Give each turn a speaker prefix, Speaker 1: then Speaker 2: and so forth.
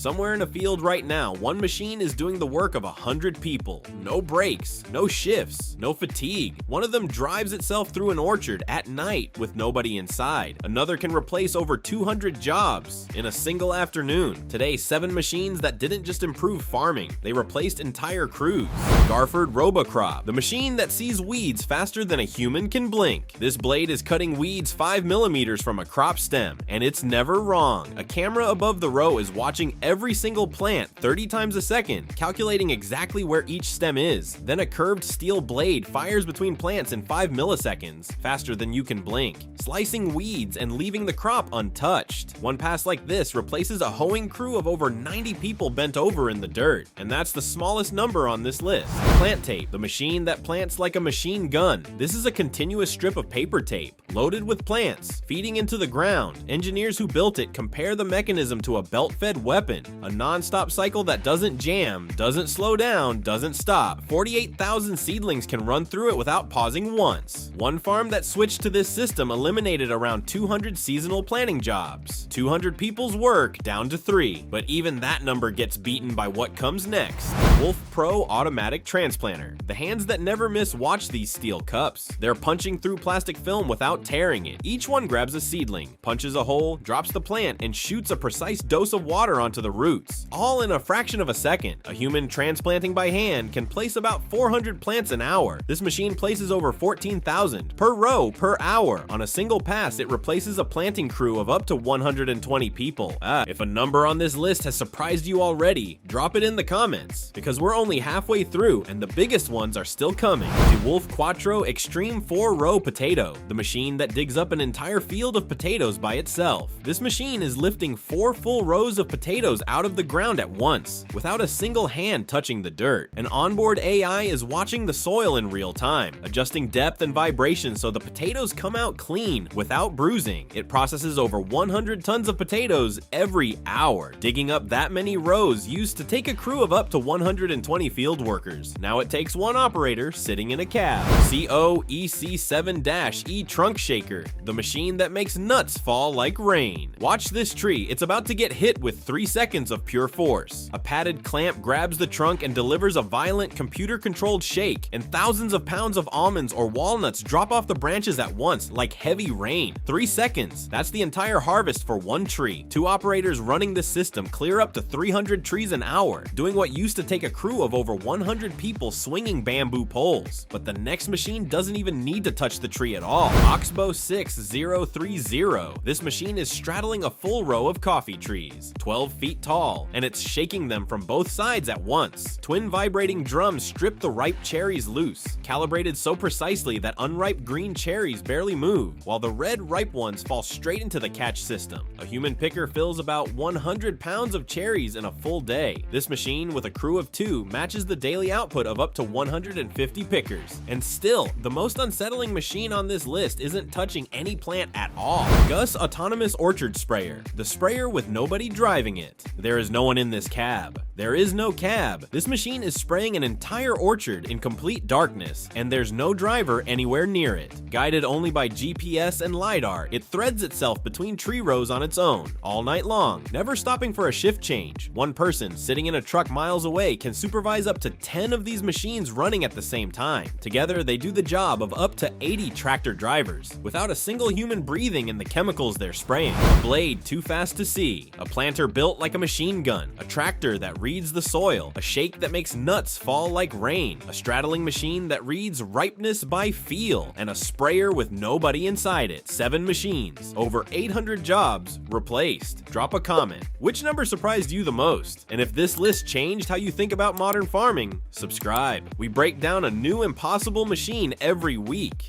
Speaker 1: Somewhere in a field right now, one machine is doing the work of 100 people. No breaks, no shifts, no fatigue. One of them drives itself through an orchard at night with nobody inside. Another can replace over 200 jobs in a single afternoon. Today, 7 machines that didn't just improve farming, they replaced entire crews. Garford Robocrop, the machine that sees weeds faster than a human can blink. This blade is cutting weeds 5 millimeters from a crop stem, and it's never wrong. A camera above the row is watching every single plant 30 times a second, calculating exactly where each stem is. Then a curved steel blade fires between plants in 5 milliseconds, faster than you can blink, slicing weeds and leaving the crop untouched. One pass like this replaces a hoeing crew of over 90 people bent over in the dirt, and that's the smallest number on this list. PlantTape, the machine that plants like a machine gun. This is a continuous strip of paper tape, loaded with plants, feeding into the ground. Engineers who built it compare the mechanism to a belt-fed weapon, a non-stop cycle that doesn't jam, doesn't slow down, doesn't stop. 48,000 seedlings can run through it without pausing once. One farm that switched to this system eliminated around 200 seasonal planting jobs. 200 people's work down to 3, but even that number gets beaten by what comes next. Dewulf Pro Automatic Transplanter. The hands that never miss watch these steel cups. They're punching through plastic film without tearing it. Each one grabs a seedling, punches a hole, drops the plant, and shoots a precise dose of water onto the roots, all in a fraction of a second. A human transplanting by hand can place about 400 plants an hour. This machine places over 14,000 per row per hour. On a single pass, it replaces a planting crew of up to 120 people. If a number on this list has surprised you already, drop it in the comments, because we're only halfway through and the biggest ones are still coming. Dewulf Kwatro Xtreme 4-row potato, the machine that digs up an entire field of potatoes by itself. This machine is lifting 4 full rows of potatoes out of the ground at once, without a single hand touching the dirt. An onboard AI is watching the soil in real time, adjusting depth and vibration so the potatoes come out clean, without bruising. It processes over 100 tons of potatoes every hour. Digging up that many rows used to take a crew of up to 120 field workers. Now it takes one operator sitting in a cab. COEC7-E Trunk Shaker, the machine that makes nuts fall like rain. Watch this tree, it's about to get hit with 3 seconds of pure force. A padded clamp grabs the trunk and delivers a violent computer-controlled shake, and thousands of pounds of almonds or walnuts drop off the branches at once like heavy rain. 3 seconds, that's the entire harvest for one tree. 2 operators running this system clear up to 300 trees an hour, doing what used to take a crew of over 100 people swinging bamboo poles. But the next machine doesn't even need to touch the tree at all. OXBO 6030. This machine is straddling a full row of coffee trees, 12 feet tall, and it's shaking them from both sides at once. Twin vibrating drums strip the ripe cherries loose, calibrated so precisely that unripe green cherries barely move, while the red ripe ones fall straight into the catch system. A human picker fills about 100 pounds of cherries in a full day. This machine, with a crew of 2, matches the daily output of up to 150 pickers. And still, the most unsettling machine on this list isn't touching any plant at all. GUSS Autonomous Orchard Sprayer, the sprayer with nobody driving it. There is no one in this cab. There is no cab. This machine is spraying an entire orchard in complete darkness, and there's no driver anywhere near it. Guided only by GPS and LiDAR, it threads itself between tree rows on its own, all night long, never stopping for a shift change. One person sitting in a truck miles away can supervise up to 10 of these machines running at the same time. Together, they do the job of up to 80 tractor drivers, without a single human breathing in the chemicals they're spraying. A blade too fast to see, a planter built like a machine gun, a tractor that reads the soil, a shake that makes nuts fall like rain, a straddling machine that reads ripeness by feel, and a sprayer with nobody inside it. 7 machines, over 800 jobs replaced. Drop a comment. Which number surprised you the most? And if this list changed how you think about modern farming, subscribe. We break down a new impossible machine every week.